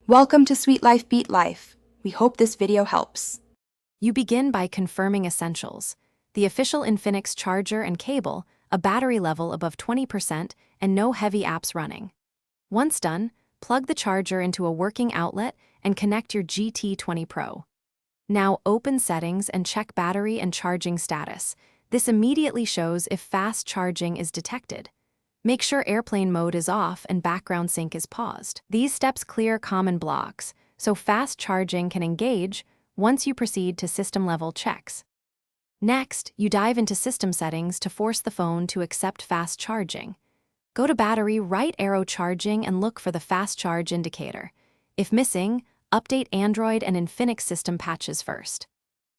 Welcome to Sweet Life Beat Life. We hope this video helps. You begin by confirming essentials: the official Infinix charger and cable, a battery level above 20%, and no heavy apps running. Once done, plug the charger into a working outlet and connect your GT20 Pro. Now open Settings and check battery and charging status. This immediately shows if fast charging is detected. Make sure airplane mode is off and background sync is paused. These steps clear common blocks, so fast charging can engage once you proceed to system-level checks. Next, you dive into system settings to force the phone to accept fast charging. Go to Battery, right arrow Charging, and look for the fast charge indicator. If missing, update Android and Infinix system patches first.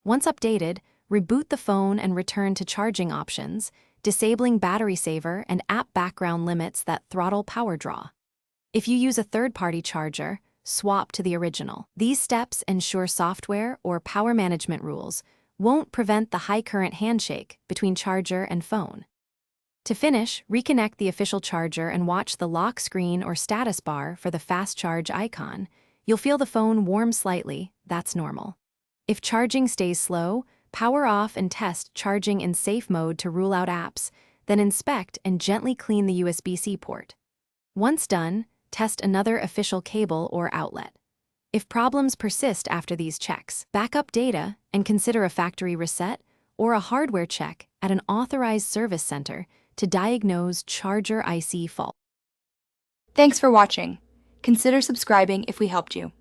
Once updated, reboot the phone and return to charging options, disabling battery saver and app background limits that throttle power draw. If you use a third-party charger, swap to the original. These steps ensure software or power management rules won't prevent the high current handshake between charger and phone. To finish, reconnect the official charger and watch the lock screen or status bar for the fast charge icon. You'll feel the phone warm slightly, that's normal. If charging stays slow, power off and test charging in safe mode to rule out apps, then inspect and gently clean the USB-C port. Once done, test another official cable or outlet. If problems persist after these checks, back up data and consider a factory reset or a hardware check at an authorized service center to diagnose charger IC fault. Thanks for watching. Consider subscribing if we helped you.